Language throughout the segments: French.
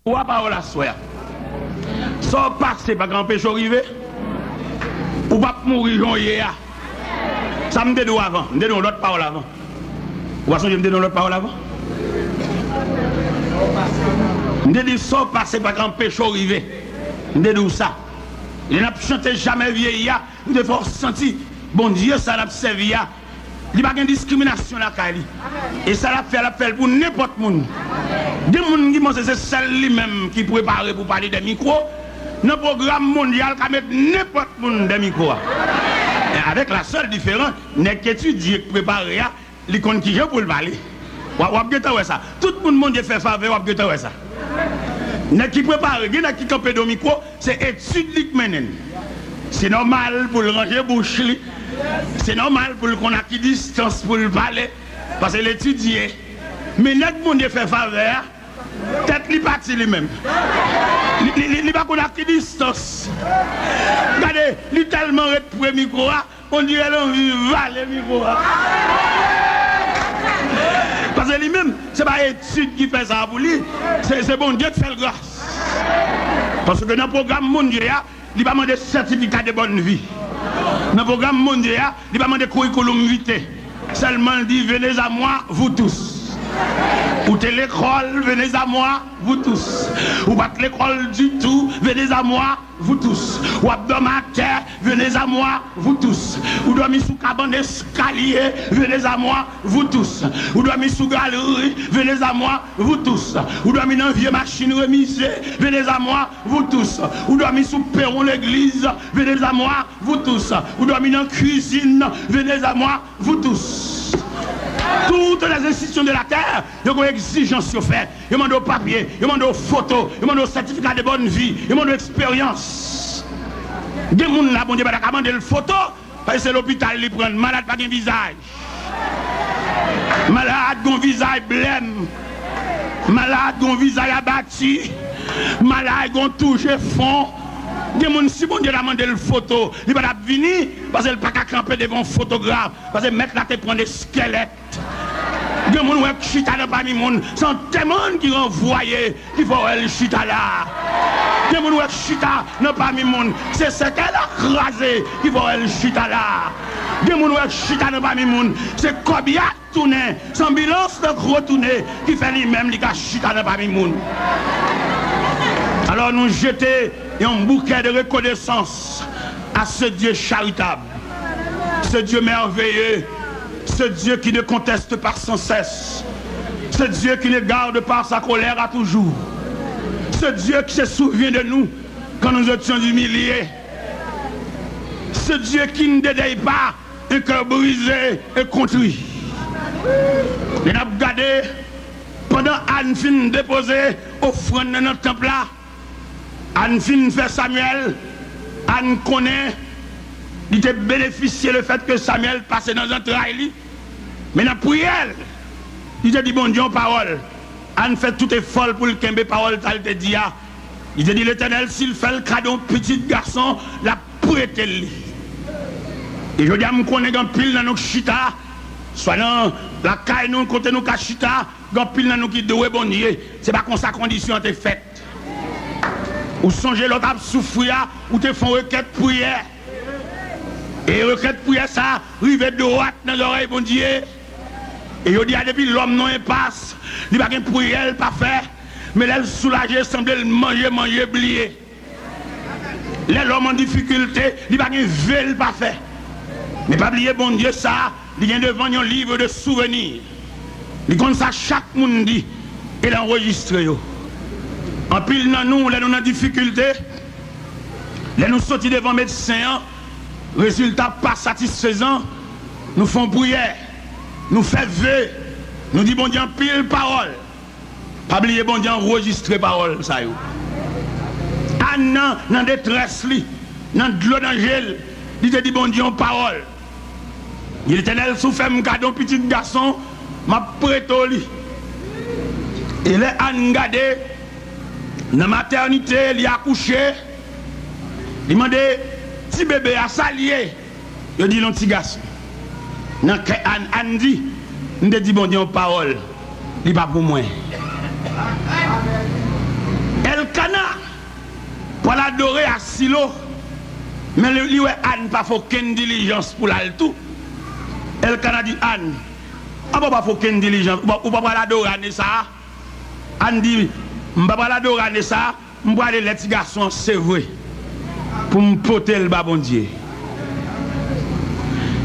Ou à parole à soi. Sans passer par grand péché arrivé. Ou pas mourir en hier. Ça me dit avant. Je me dis l'autre parole avant. Ou est-ce que je me dis l'autre parole avant? Je me dis sans passer par grand péché arrivé. Je me dis ça. Il n'a chanté jamais vieillir. Il a senti. Bon Dieu, ça l'a servi. Il n'y a pas de discrimination là. Et ça l'a fait pour n'importe qui. Des gens qui pensent que c'est celle lui-même qui prépare pour parler des micros. Dans le programme mondial, qui met n'importe qui des micros. Avec la seule différence, n'est qu'étudier, préparer, les comptes qui pour le parler. Ou ça. Tout le monde fait faveur, ou ça. N'est qui prépare, n'est qui campe de micro, c'est étude qui mène. C'est normal pour le ranger bouche. C'est normal pour qu'on a qui distance pour le parler. Parce que l'étudier. Mais n'est que monde fait faveur, peut-être qu'il parti lui-même. Il n'y a pas qu'on a qui distance. Regardez, il est tellement retrouvé micro, on dirait l'envie de valer micro. Parce que lui-même, ce n'est pas l'étude qui fait ça pour lui, c'est bon Dieu qui fait grâce. Parce que dans le programme mondial, il va demander certificat de bonne vie. Dans le programme mondial, il va demander curriculum vitae. Seulement il dit venez à moi, vous tous. Ou t'es l'école, venez à moi, vous tous. Ou pas l'école du tout, venez à moi, vous tous. Ou dans ma terre, venez à moi, vous tous. Ou dormez sous cabane escalier, venez à moi, vous tous. Ou dormez sous galerie, venez à moi, vous tous. Ou dormez dans une vieille machine remisée, venez à moi, vous tous. Ou dormez sous perron l'église, venez à moi, vous tous. Ou dormez dans la cuisine, venez à moi, vous tous. Toutes les institutions de la terre, il y a une exigence à faire. Il y a des papiers, il y a des photos, il y a des certificats de bonne vie, il y a des expériences. Des gens là, bon Dieu, va demander une photo, parce que c'est l'hôpital qui prend. Malade pas de visage. Malade con visage blême. Malade con visage abattu. Malade con touché fond. Des gens, si bon Dieu a demandé une photo, il va venir parce qu'il ne peut pas camper devant un photographe. Parce que le mec là te prend des squelettes. Des gens qui chita dans parmi monde, sont tellement qui renvoyent qu'il faut le chita là. Des gens qui chita dans parmi monde, c'est ce qu'elle a crasé qu'il faut le chita là. Des gens qui chita dans parmi monde, c'est combien tourné, sans bilan de retourner qui fait lui-même qui a chita dans parmi monde. Alors nous jeter un bouquet de reconnaissance à ce Dieu charitable, ce Dieu merveilleux, ce Dieu qui ne conteste pas sans cesse, ce Dieu qui ne garde pas sa colère à toujours, ce Dieu qui se souvient de nous quand nous étions humiliés, ce Dieu qui ne dédaille pas un cœur brisé et contrit. Il a regardé pendant Anne fin déposer offrande dans notre temple là. Anne fin fait Samuel, Anne connaît, il a bénéficié le fait que Samuel passait dans un trail. Mais dans la prière, il a dit bon Dieu en parole. Anne fait tout est folle pour le kembe parole, tal te dit. Il a dit l'Éternel, s'il fait le cadeau petit garçon, la prêté lui. Et je dis à me connaître un pile dans nos chita, soit dans la caille, nous, côté nous, chita, un pile dans nous qui doit bon Dieu. C'est pas comme ça condition est faite. Ou songez l'autre à souffrir, ou te font requête prière. Et requête prière, ça, rive droite dans l'oreille, bon Dieu. Et je dis, depuis l'homme non passe, il n'y a pas de prière, pas fait. Mais elle soulagée, semble manger, oublier. L'homme en difficulté, il n'y a pas de veille, pas fait. Mais pas oublier, bon Dieu, ça, il vient devant un livre de souvenirs. Il comme ça, chaque monde dit, il enregistre. En pile dans nous, là nous en difficulté, là nous sortis devant médecin, résultat pas satisfaisant, nous faisons prière, nous faisons vœu, nous disons bon Dieu en pile parole. Pas oublier bon Dieu enregistrer parole ça yo. Anne dans détresse li, dans de l'eau d'angèle, il te dit bon Dieu en parole. Il Éternel souffre un cadeau petit garçon, m'a prêté li. Et là Anne gardé dans la maternité, il a accouché, il m'a dit, petit bébé a salié, il dit, non, petit garçon. Anne dit, il dit, bon Dieu, en parole, il n'est pas pour moi. silo. Mais lui, Anne, pas faut aucune diligence pour la tout. Elle a dit Anne, on ne pas faut aucune diligence. On ne va pas l'adorer ça. Anne dit, on ne va pas l'adorer ça. On va aller les petits garçons, c'est vrai. Pour me porter le bas bon Dieu.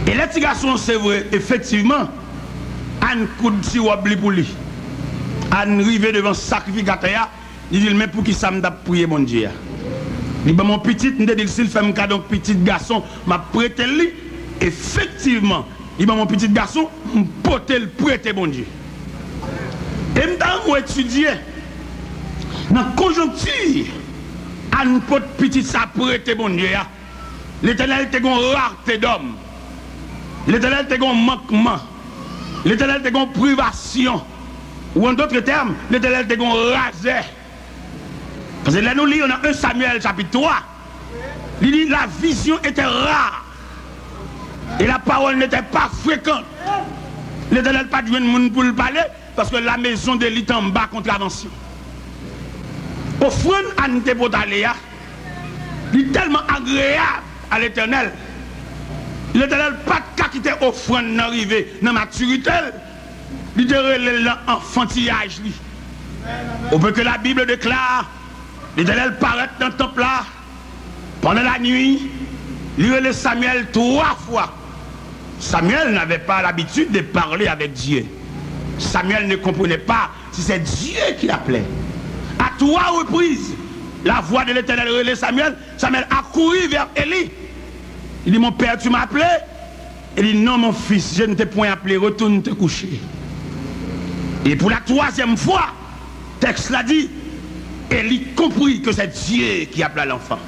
Et les petits garçons, c'est vrai, effectivement, Anne coude si wabli pour lui. Anne rive devant le sacrificateur, il dit, mais pour qui ça m'a prié mon Dieu? Il dit, mon petit, il dit, s'il fait un cadeau petit garçon, m'a prêté lui. Effectivement, il dit, mon petit garçon, m'a porté le prêté mon Dieu. Et maintenant, étudier dans la conjoncture, Anne pot petit ça prêté mon Dieu. L'Éternel te gon rareté d'homme. L'Éternel te gon manquement. L'Éternel te gon privation. Ou en d'autres termes, l'Éternel te gon rasé. Parce que là nous lisons dans 1 Samuel chapitre 3. Il dit la vision était rare. Et la parole n'était pas fréquente. L'Éternel pas de monde pour le parler parce que la maison de l'île en bas contravention. Offrande à nous pour aller, il est tellement agréable à l'Éternel. L'Éternel pas de quitter offrande d'arriver dans la maturité. Il est l'enfantillage. Au peu que la Bible déclare, l'Éternel paraît dans le temple là, pendant la nuit, il relève Samuel 3 fois. Samuel n'avait pas l'habitude de parler avec Dieu. Samuel ne comprenait pas si c'est Dieu qui l'appelait. À 3 reprises, la voix de l'Éternel relève Samuel. Samuel a couru vers Élie. Il dit, mon père, tu m'as appelé? Il dit, non, mon fils, je ne t'ai point appelé, retourne te coucher. Et pour la 3e fois, le texte l'a dit, Élie comprit que c'est Dieu qui appela l'enfant.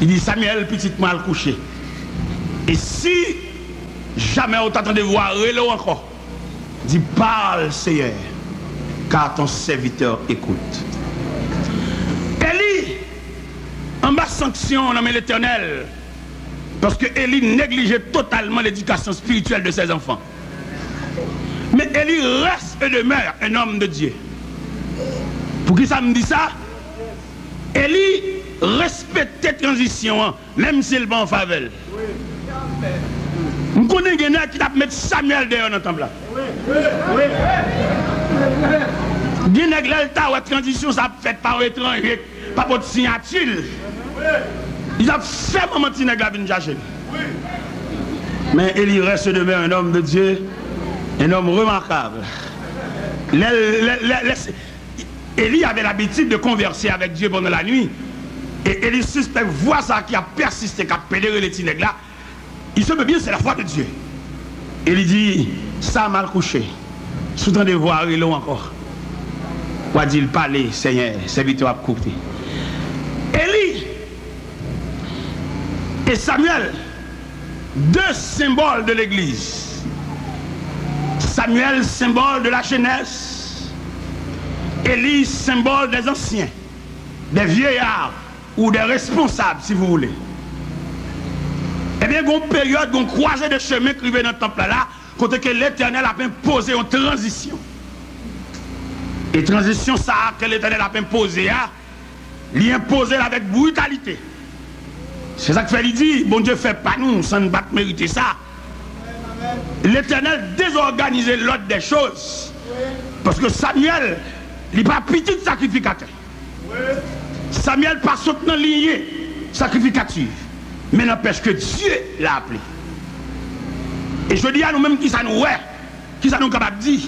Il dit, Samuel, petit-moi le coucher. Et si jamais on t'entend de voir relais encore, dis, parle, Seigneur, car ton serviteur écoute. Élie, en bas sanction, nommé l'Éternel, parce que Élie négligeait totalement l'éducation spirituelle de ses enfants. Mais Élie reste et demeure un homme de Dieu. Pour qui ça me dit ça? Élie respectait transition, même s'il va en faveur. Je connais quelqu'un qui a mis Samuel derrière dans le temple là. Guinée la transition, ça fait par étranger, pas pour signature. Il a fait un moment de la vie de mais il reste demeure un homme de Dieu, un homme remarquable. Élie avait l'habitude de converser avec Dieu pendant la nuit. Et Élie suspect voit ça qui a persisté, qui a pédéré les tinègres là. Il se peut bien, c'est la foi de Dieu. Élie dit, ça a mal couché. Sous-temps de voir, il encore. Quoi dit-il parler, Seigneur, serviteur a coupé. Élie et Samuel, deux symboles de l'église. Samuel, symbole de la jeunesse. Élie, symbole des anciens, des vieillards ou des responsables, si vous voulez. Eh bien, il y a une période, une croisée de chemin qui arrive dans le temple là, côté que l'Éternel a imposé une transition. Et transition, ça que l'Éternel a imposé, il impose avec brutalité. C'est ça que fait, il dit, bon Dieu fait pas nous, ça ne va pas mériter ça. L'Éternel désorganisait l'ordre des choses. Parce que Samuel, il n'est pas petit sacrificateur. Samuel pas soutenant ligne sacrificature. Mais n'empêche que Dieu l'a appelé. Et je dis à nous-mêmes qui ça nous est, qui ça nous capable de dire.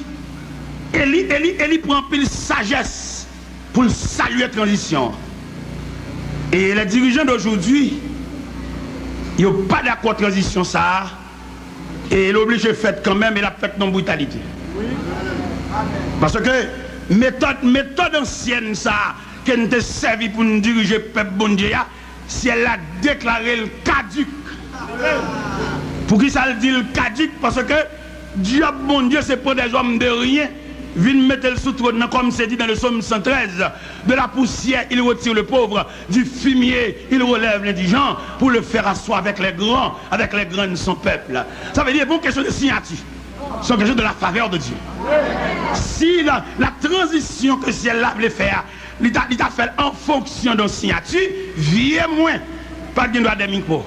Élie prend un peu de sagesse pour saluer la transition. Et les dirigeants d'aujourd'hui, ils n'ont pas d'accord transition ça. Et l'oblige fait quand même, il a fait non brutalité. Parce que méthode ancienne ça, qui nous a servi pour nous diriger le peuple bon Dieu, si elle a déclaré le caduc. Pour qui ça le dit le caduc? Parce que Dieu, bon Dieu, c'est pour des hommes de rien. Viens mettre le sous-trône, comme c'est dit dans le psaume 113. De la poussière, il retire le pauvre. Du fumier, il relève l'indigent pour le faire asseoir avec les grands de son peuple. Ça veut dire, bon, question de signature. sont quelque chose de la faveur de Dieu. Si la transition que ciel-là voulait faire, il t'a fait en fonction de signature, viens moins, pas de droit de micro.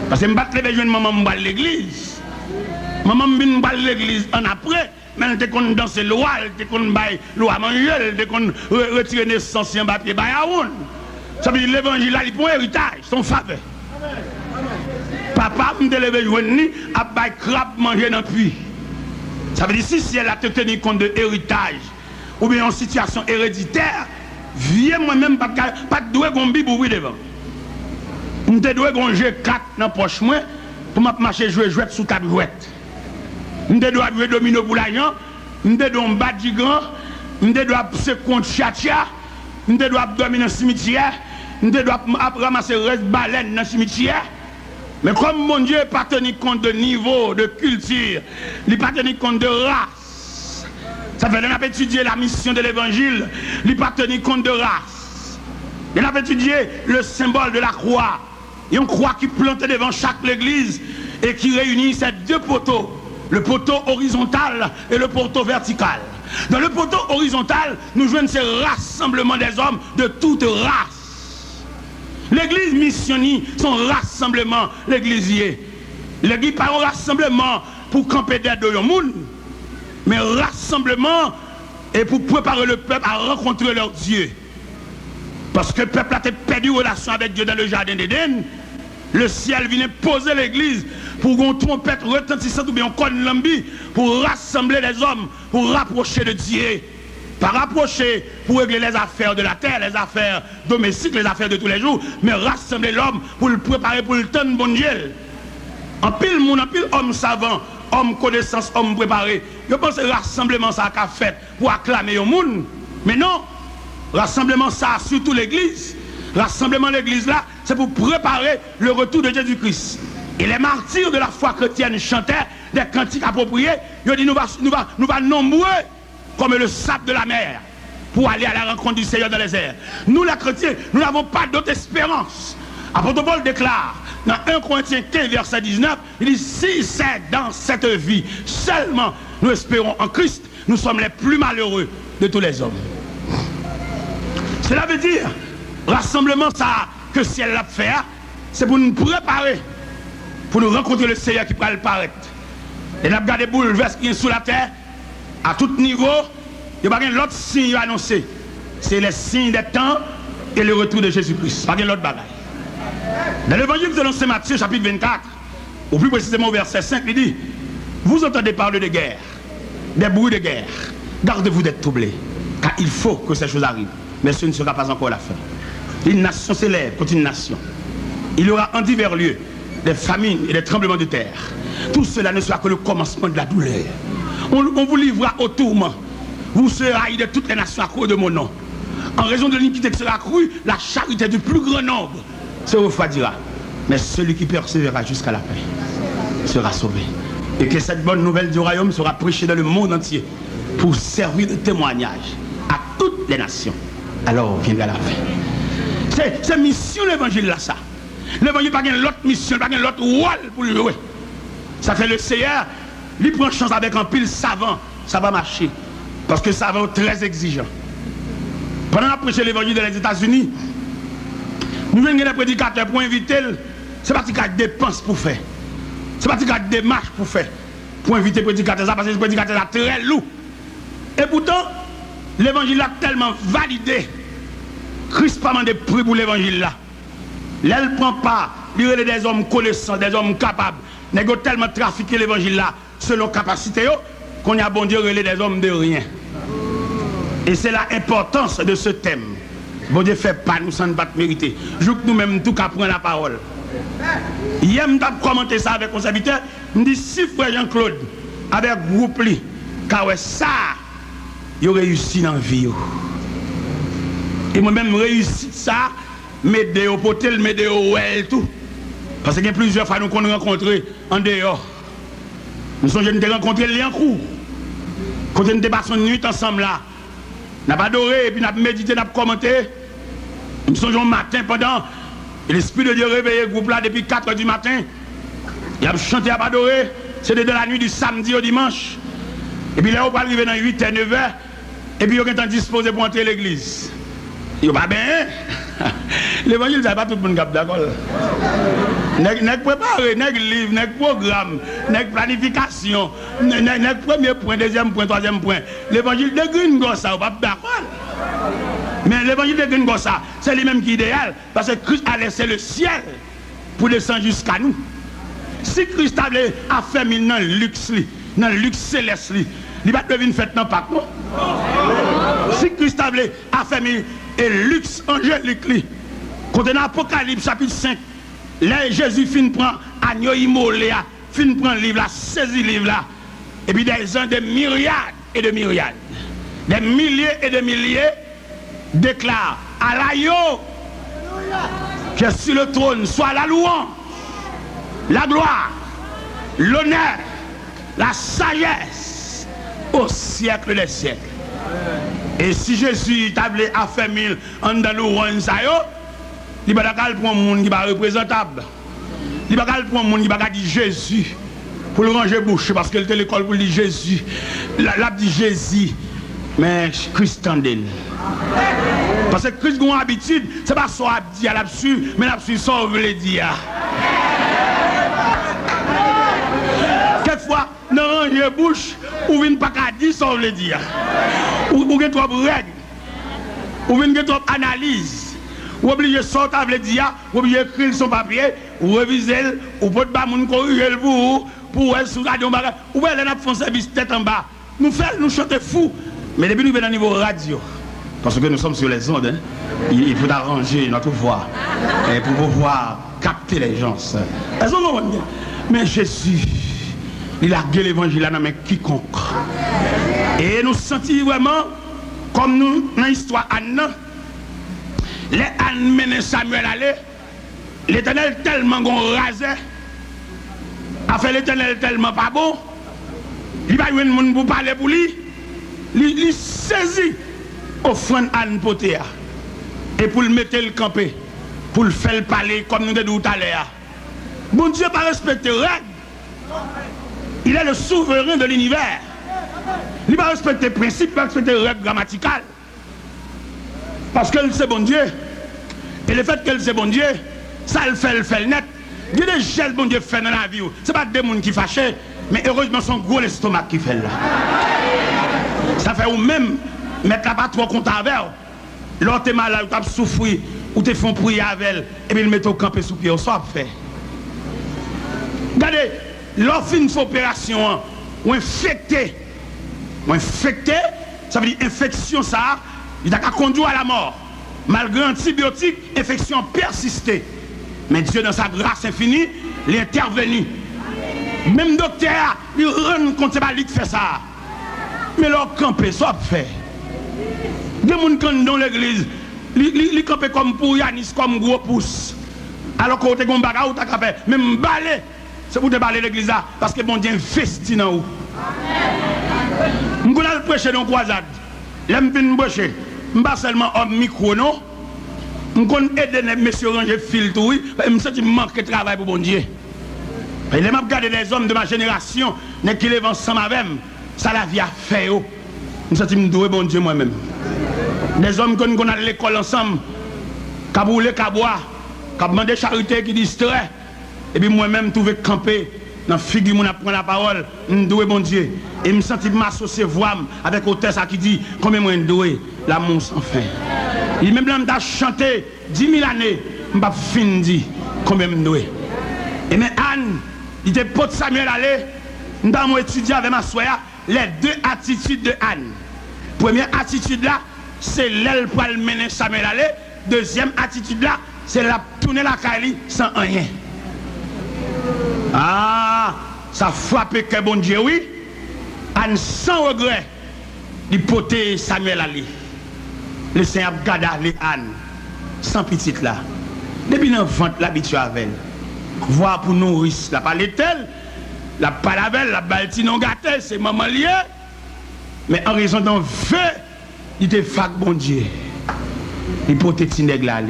Parce que je ne vais pas maman à l'église. Maman à l'église en après, mais elle te danser loi, elle te bailler loi manger, elle te retirer naissance en papier bayaoun. Ça veut dire l'évangile là, il pour héritage, son faveur. Papa me lever joindre à bailler crabe manger dans puits. Ça veut dire si elle a te tenu compte de héritage ou bien en situation héréditaire, viens moi-même pas de doué gon bible ouvrir devant. On te doit gon jeu 4 dans poche moi pour marcher jouer sous table jouette. On te doit jouer domino pour l'argent, on te doit battre grand, on te doit se compte chatia, on te doit dormir dans le cimetière, on te doit ramasser reste baleine dans le cimetière. Mais comme mon Dieu n'est pas tenu compte de niveau, de culture, il n'est pas tenu compte de race. Ça fait qu'on a étudié la mission de l'évangile, il n'est pas tenu compte de race. Il a étudié le symbole de la croix. Il y a une croix qui plante devant chaque église et qui réunit ces deux poteaux, le poteau horizontal et le poteau vertical. Dans le poteau horizontal, nous jouons ces rassemblements des hommes de toutes races. L'église missionnaire, son rassemblement, l'églisier. L'église pas un rassemblement pour camper d'aide de monde, mais rassemblement et pour préparer le peuple à rencontrer leur Dieu. Parce que le peuple a perdu relation avec Dieu dans le jardin d'Éden. Le ciel vient poser l'église pour qu'on trompette retentissante ou bien qu'on lambi pour rassembler les hommes, pour rapprocher de Dieu. Pas rapprocher pour régler les affaires de la terre, les affaires domestiques, les affaires de tous les jours, mais rassembler l'homme pour le préparer pour le temps de bon Dieu. En pile monde, en pile homme savant, homme connaissance, homme préparé. Je pense que rassemblement ça a fait pour acclamer au monde. Mais non, rassemblement ça surtout l'église. Rassemblement l'église là, c'est pour préparer le retour de Jésus-Christ. Et les martyrs de la foi chrétienne chantaient des cantiques appropriés. Ils ont dit nous va nombreux comme le sable de la mer pour aller à la rencontre du Seigneur dans les airs. Nous les chrétiens, nous n'avons pas d'autre espérance. Apôtre Paul déclare dans 1 Corinthiens 15 verset 19, il dit si c'est dans cette vie seulement nous espérons en Christ, nous sommes les plus malheureux de tous les hommes. Cela veut dire rassemblement ça que ciel a fait, c'est pour nous préparer, pour nous rencontrer le Seigneur qui va le paraître. Et nous avons gardé bouleverse qui est sous la terre, à tout niveau, il n'y a pas l'autre signe annoncé. C'est les signes des temps et le retour de Jésus-Christ. Pas l'autre bagaille. Dans l'évangile de Saint Matthieu, chapitre 24, ou plus précisément au verset 5, il dit vous entendez parler de guerre, des bruits de guerre. Gardez-vous d'être troublés, car il faut que ces choses arrivent. Mais ce ne sera pas encore la fin. Une nation s'élève contre une nation. Il y aura en divers lieux des famines et des tremblements de terre. Tout cela ne sera que le commencement de la douleur. On vous livrera au tourment. Vous serez haïs de toutes les nations à cause de mon nom. En raison de l'iniquité qui sera accrue, la charité du plus grand nombre se refroidira. Mais celui qui persévérera jusqu'à la fin sera sauvé. Et que cette bonne nouvelle du royaume sera prêchée dans le monde entier pour servir de témoignage à toutes les nations. Alors viendra la fin. C'est mission l'évangile là ça. L'évangile n'a pas l'autre mission, pas l'autre rôle pour le jouer. Ça fait le Seigneur, il prend chance avec un pile savant, ça va marcher. Parce que ça va être très exigeant. Pendant la prêcher l'évangile dans les États-Unis, nous venons des prédicateurs pour inviter, c'est pas qu'il y a des dépenses pour faire. C'est pas qu'il y a des démarches pour faire. Pour inviter les prédicateurs, parce que les prédicateurs sont très lourds. Et pourtant, l'évangile a tellement validé, crispement des prix pour l'évangile là. Là, elle ne prend pas, il y a des hommes connaissants, des hommes capables. Ils ont tellement trafiqué l'évangile là, selon capacité, qu'on a bon Dieu relais des hommes de rien. Et c'est l'importance de ce thème. Bon Dieu fait pas, nous sommes pas mériter. Je veux que nous-mêmes, tout cas, prendre la parole. Hier, je commenté ça avec mon serviteur. Je dis, si frère Jean-Claude, avec groupe, car ça, il a réussi dans la vie. Et moi-même, réussi ça, m'aider au potel, m'aider au well, tout. Parce qu'il y a plusieurs fois nous qu'on rencontré en dehors. Nous sommes jeunes de rencontrer les en cours. Quand nous passons une nuit ensemble là, nous avons adoré, et puis nous avons médité, nous avons commenté. Nous sommes un matin pendant, et l'Esprit de Dieu réveillé le groupe là depuis 4 h du matin. Il a chanté, il a adoré. c'est de la nuit du samedi au dimanche. Et puis là, on va arriver dans 8h, 9h, et puis on est disposé pour entrer à l'église. Il va bien. L'évangile, ça n'est pas tout le monde d'accord. N'est préparé, n'est livre, n'est programme, n'est planification, n'est premier point, deuxième point, troisième point. L'évangile de Gringosa, on va pas d'accord. Mais l'évangile de Gringosa, c'est lui-même qui est idéal, parce que Christ a laissé le ciel pour descendre jusqu'à nous. Si Christ avait fait dans le luxe céleste, il va devenir fait dans Pâques, non? Si Christ avait fait et luxe angélique, quand on a Apocalypse chapitre 5, là Jésus fin prend agneau immolé, fin prend le livre là, saisi le livre là, et puis des gens, des myriades et de myriades, des milliers et de milliers déclarent à l'agneau qui est sur le trône, soit la louange, la gloire, l'honneur, la sagesse au siècle des siècles. Et si Jésus tablé à faire mille en Andalou, il va prendre un monde qui va représentable. Il va prendre un monde qui va dire Jésus pour le ranger bouche parce qu'il était l'école pour dire Jésus. L'a dit Jésus, mais Christ en d'elle. Parce que Christ a une habitude, c'est pas soit dit à l'absurde, mais l'absurde sauve les dire. Quelquefois, dans ranger bouche, ou vient pas qu'à dire sauve les dire. Ou bien trop règles, ou bien trop analyse, ou obligé de sortir avec les dia, ou obligé d'écrire son papier, ou réviser, ou peut pas moun corriger pour elle sous la bagage, ou bien elle a fait un service tête en bas. Nous chantons fou, mais depuis nous venons au niveau radio, parce que nous sommes sur les ondes, hein, il faut arranger notre voix pour pouvoir capter les gens. Elles ont bien. Mais Jésus, il a gué l'évangile dans quiconque. Et nous sentons vraiment, comme nous, dans l'histoire Anne, les Anne mené Samuel aller, l'Éternel tellement rasé, a fait l'Éternel tellement pas bon, il va y avoir un monde pour parler pour lui, il saisit offrande Anne Potéa, et pour le mettre le camper, pour le faire parler comme nous disons tout à l'heure. Bon Dieu pas respecter règles, il est le souverain de l'univers. Il va respecter les principes, il va respecter les règles grammaticales. Parce que c'est bon Dieu. Et le fait que c'est bon Dieu, ça le fait net. Il y a des gels bon Dieu fait dans la vie. Ce n'est pas des gens qui fâchent, mais heureusement son gros l'estomac qui fait là. Ça fait ou même mettre la pas trop compte avec. L'autre est malade, tu as souffert, ou tu fais prier avec elle, et puis il met au camp sous pied, ça fait. Regardez, l'offre une opération, ou infecté, ça veut dire infection, ça, il a conduit à la mort. Malgré antibiotiques, infection persistait. Mais Dieu, dans sa grâce infinie, il est intervenu. Même docteur, il rend compte que c'est pas lui qui fait ça. Mais leur campé, ça fait. Des gens qui dans l'église, ils campent comme pour Yanis, comme gros pouce. Alors qu'on a un bagage, on a campé, même balai. C'est pour te parler l'église là, parce que bon Dieu investit dans vous. Je vais prêcher dans la croisade. Je vais prêcher. Je ne suis pas seulement homme micro, non. Je vais aider les messieurs à ranger filtre. Je me sens qu'il manque de travail pour bon Dieu. Je vais regarder les hommes de ma génération qui lèvent ensemble avec moi. Ça la vie a fait. Je me sens qu'il me doit bon Dieu moi-même. Des hommes qui ont à l'école ensemble, qui ont roulé, qui ont boire, qui ont demandé charité, qui distraient. Et puis moi-même, trouver camper dans la figure, je prends la parole, je dois bon Dieu. Et je me sens m'associer voix avec l'auteur qui dit combien moi je dois, l'amour sans fin. Il même là, je chanté 10 000 années, je ne vais pas finir combien je dois. Et mais Anne, il était pote Samuel aller, nous avons étudié avec ma soeur les deux attitudes de Anne. Première attitude là, c'est l'aile pour le mener Samuel aller. Deuxième attitude là, c'est la tourner la Kali sans rien. Ah, ça frappe que bon Dieu, oui. Anne sans regret, il poté Samuel Ali. Le Seigneur garda les Anne, sans petite là. Depuis dans le ventre, l'habitude avec elle. Voir pour nourrir, la parler tel, la parler avec elle, la balti non gâtée, c'est maman lié. Mais en raison d'un feu, il te fait bon Dieu. Il poté Tineg là.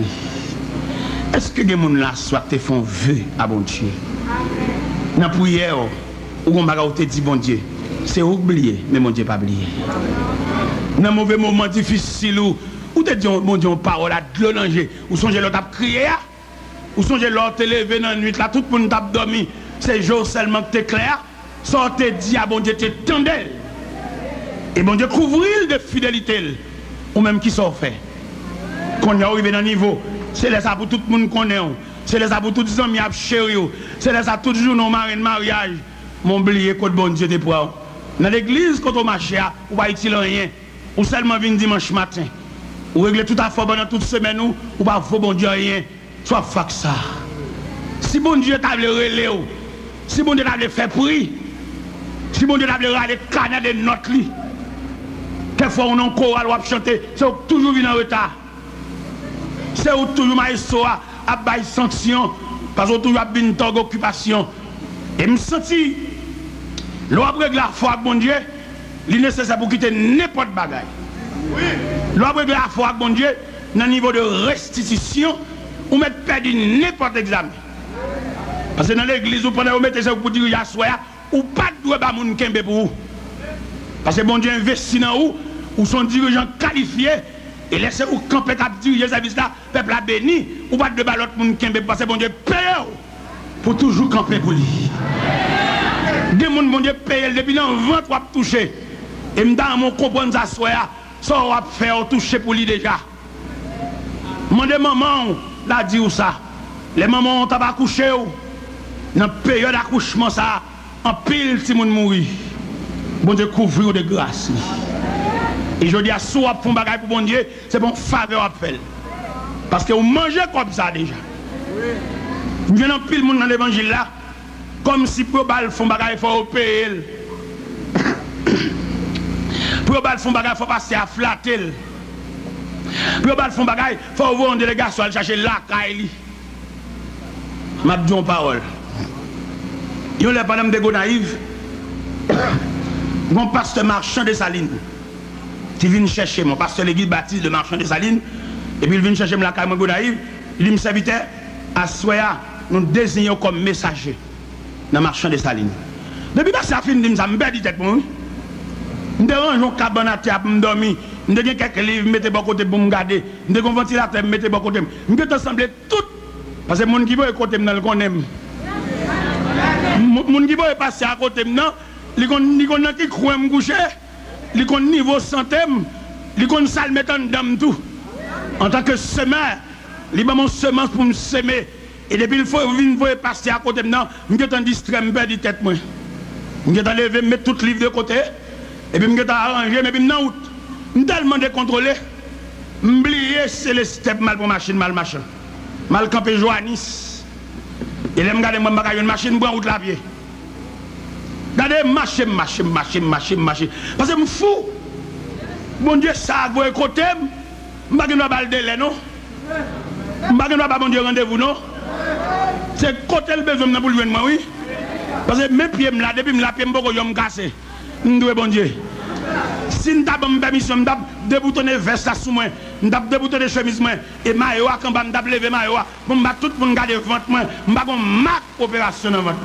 Est-ce que les gens là soit te font vœu à bon Dieu? Dans la prière, Ou on va te dire bon Dieu, c'est oublié, mais mon Dieu pas oublié. Dans un mauvais moment difficile ou te dit mon Dieu, parole à de l'onanger, ou songez l'autre à crier, ou songez l'autre levé dans la nuit, là, tout le monde t'a dormi, c'est jour seulement que t'es clair, ça te dit à bon Dieu, t'es tendel. Et bon Dieu couvrir de fidélité, ou même qui s'en fait. Quand on arrive dans le niveau, c'est les ça pour tout le monde connaît, c'est les ça pour tous les amis chéri, c'est les ça toujours nos marraines mariage. Mon oublié que bon Dieu te prend. Dans l'église, quand on marche, ou pas utile rien, ou seulement vient dimanche matin, ou régler tout à fait pendant toute semaine, ou pas faut bon Dieu rien, soit fait ça. Si bon Dieu t'a relé, si bon Dieu t'a fait prix, si bon Dieu t'a regarder canard de notes li, quelquefois on en chorale ou à chanter, c'est toujours venu en retard. C'est toujours maïso à bailler sanction, parce que toujours à une occupation. Et me senti, l'obre la foi avec bon Dieu, il est nécessaire pour quitter n'importe bagaille. L'obre la foi avec bon Dieu, dans le niveau de restitution, ou mettre perdu n'importe examen. Parce que dans l'église, vous prenez, vous mettez ça pour dire, ou pas de droit à moun kembe pour vous. Parce que bon Dieu investit dans vous, ou sont dirigeants qualifiés, et laissez-vous camper à diriger service là, peuple a béni, ou pas de ballot moun kembe, parce que bon Dieu paye pour toujours camper pour lui. Des gens bon Dieu paye depuis dans le ventre pour toucher. Et dans mon comprendre ça soya, ça va faire toucher pour lui déjà. Mon maman l'a dit ou ça. Les mamans ont pas couché dans la période d'accouchement ça, en pile si moun mourir. Bon Dieu couvre de grâce. Et je dis à soi pour bagay pour bon Dieu, c'est bon faveur à faire. Parce que vous mangez comme ça déjà. Il y a un pile monde dans l'évangile là, comme si pour bal font bagay il faut payer. Pour bal font bagay il faut passer à flatter. Pour bal font bagay il faut voir une délégation aller chercher la caille. M'a dit en parole. Yo les madame de Gonaïve. Mon pasteur marchand de Saline. Qui vient chercher mon pasteur l'église baptiste de marchand de Saline et puis il vient chercher la caille de Gonaïve, il dit me serviteur à soya nous désignons comme messager dans marchand de Saline. Depuis que ça finit, ça me perd tête moi. Je dérange un cabane à terre pour me dormir. Je donne quelques livres, mettez bon côté pour me garder. Je donne un ventilateur, mettez bon côté. Je vais t'assembler tout. Parce que les gens qui vont côté dans le connaissent. Les gens qui vont passer à côté maintenant, les gens qui croient me coucher, les gens niveau santé, les gens qui mettent en dame tout. En tant que semeur, les gens ont semence pour me semer. Et depuis il faut passer à côté maintenant, je vais distrait, je vais tête moi. Je vais lever, mettre tout le livre de côté. Et puis je vais arranger, mais puis non, je vais tellement décontrôler. Je vais oublier c'est le step mal pour machine, mal machin. Mal campé Joannis. Et là, je regarde une machine pour route la pied. Regardez, machine. Parce que je me fous. Mon Dieu, ça va côté. Je ne vais pas le délai, non? Je ne vais pas mon Dieu rendez-vous, non? C'est côté le besoin pour le moi, oui. Parce que mes pieds, là, depuis que je me cassé. Je dois bon Dieu. Si je n'ai pas permission, je déboutonner les vestes sous moi, je déboutonner les chemises, et maillot, quand je lever maillot, je tout le monde garder le ventre, je ne vais pas marque opération dans le ventre.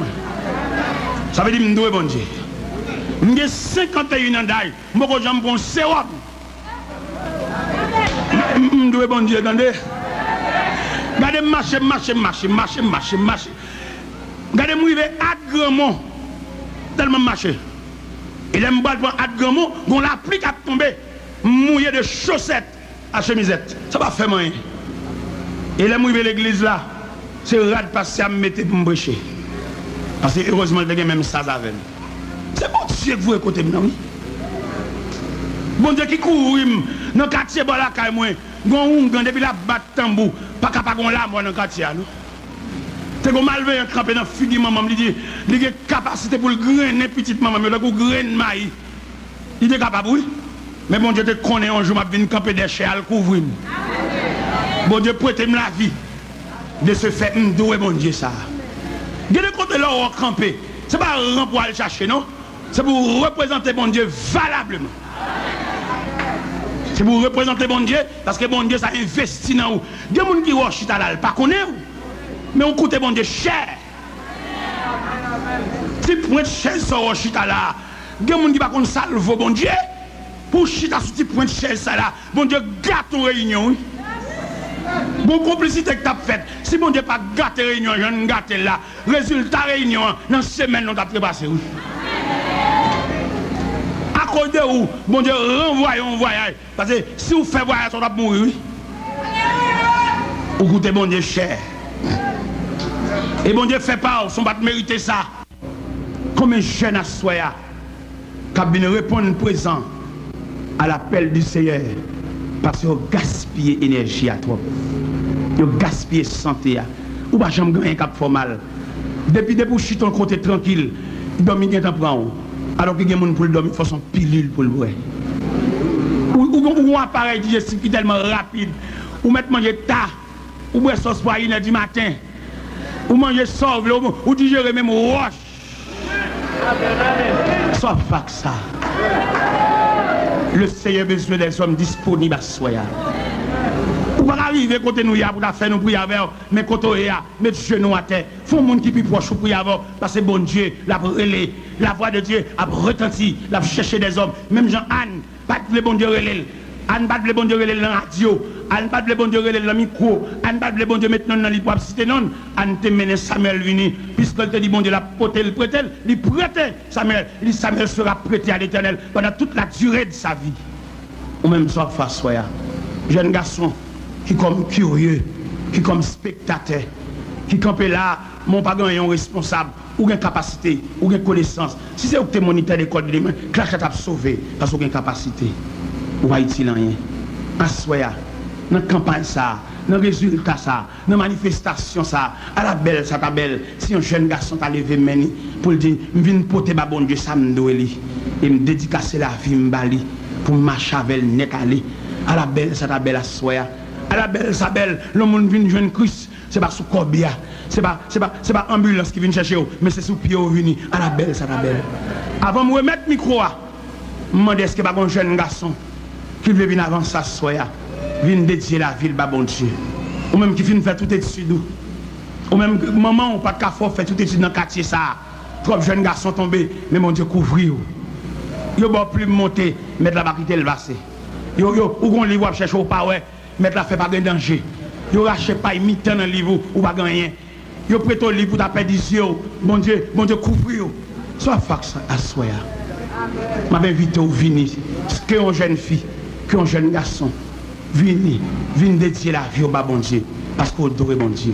Ça veut dire que je dois bon Dieu. J'ai 51 ans d'âge, je ne vais pas sérum. Je dois bon Dieu, attendez. Regardez, marcher. Regardez, moi, à Grandmont, tellement marcher. Et là, je vais prendre à Grandmont, on l'applique à tomber, mouillé de chaussettes à chemisette. Ça va faire rien. Et là, je vais l'église là, c'est rad passer à me mettre pour me brécher. Parce que heureusement, il y a même ça avec. C'est bon Dieu que vous écoutez maintenant, oui. Bon Dieu qui court dans le quartier, bon la caille, moi, depuis la batte tambour, pas capable de la moi dans le quartier, non? C'est comme malveillant crampé dans le figure maman, il dit, il a capacité pour le grainer petite maman, mais le grain maïs. Il est capable, oui. Mais bon Dieu te connaît un jour, je vais camper des chairs à le couvrir. Bon Dieu prête-moi la vie de se faire doué, bon Dieu, ça. Il y a des côtés là où on camper. Ce n'est pas un pour aller chercher, non? C'est pour représenter bon Dieu valablement. C'est pour représenter bon Dieu, parce que bon Dieu, ça investit dans vous. Il y a des gens qui ne chita là, pas connaît vous. Mais on coûte bon Dieu cher. Si point de chaise sur chita là, il y a des gens qui ne salve bon Dieu. Pour chita sur ce point de chaise là, bon Dieu gâte ton réunion. Bon complicité que tu as faite. Si bon Dieu pas gâté réunion, je ne gâte là. Résultat réunion, dans la semaine, on t'a préparé. À cause de où, bon Dieu renvoie un voyage. Parce que si vous faites voyage, on va mourir. Vous goûtez bon Dieu cher. Et bon Dieu fait pas, on va mériter ça. Comme un jeune à soya, qui a bien répondu présent à l'appel du Seigneur. Parce que vous gaspillez énergie à toi. Vous gaspillez santé. Ou pas jamais gagner cap formal. Depuis que vous chutez ton côté tranquille, vous dormez un temps prendre. Alors que vous avez pour le dormir, il faut son pilule pour le boire. Ou un appareil digestif qui est tellement rapide. Ou mettre manger tard. Ou boire sauce pour 1h du matin. Ou manger sauve, ou digérer même roche. Soit pas que ça. Le Seigneur a besoin des hommes disponibles à soi. Ou pas arriver côté nous pour faire nous prier avec, mais côté mettre genoux à terre. Faut un monde qui plus proche pour prier avec, parce que bon Dieu, la voix de Dieu a retenti, l'a cherché des hommes. Même Jean-Anne, pas le bon Dieu relève. Anne pas le bon Dieu relève dans la radio, Anne pas le bon Dieu relève dans le micro, Anne pas le bon Dieu maintenant dans l'hypothèse cité non, Anne te mène Samuel vini, puisqu'elle te dit bon Dieu la poté le prêter, il prêter Samuel, Samuel sera prêté à l'Éternel pendant toute la durée de sa vie. Ou même ça face soya. Jeune garçon qui comme curieux, qui comme spectateur, qui campé là, mon pas un responsable, ou une capacité, ou une connaissance. Si c'est que tu es moniteur d'école de demain, clash t'a sauvé parce que tu as une capacité. Ou va utile rien. Assoya, dans la campagne ça, dans le résultat ça, dans la manifestation ça, à la belle, ça ta belle. Si un jeune garçon t'a levé meni pour dire, je viens porter ma bon Dieu, ça me doit et me dédicacer la vie m'bali pour marcher avec net aller. À la belle, ça ta belle assoya. À la belle, ça belle, le monde vient jouer Christ, c'est pas sous corbia, c'est pas ambulance qui vient chercher, mais c'est sous pied au vini. À la belle, ça ta belle. Avant de remettre le micro, je me demande est-ce que pas un jeune garçon qui veut venir avant ça, soya, vient dédier la ville, bah bon Dieu. Ou même qui vient faire tout étude. Ou même maman ou pas de café fait tout étude dans le quartier ça. Trop jeunes garçons tombés, mais mon Dieu couvrir. Yo bon plus monter, mettre la barricade le vasser. Yo ou gon livre chercher au pas ouais, mettre la fait pas de danger. Yo rachète pas mi-temps dans livre ou pas gagner. Yo prête au livre pour ta perdre yeux. Mon Dieu couvrir. Soit fax à soya. M'a invité au vini, que une jeune fille, que un jeune garçon, viens dédier la vie au bas bon Dieu, parce qu'on doit bon Dieu.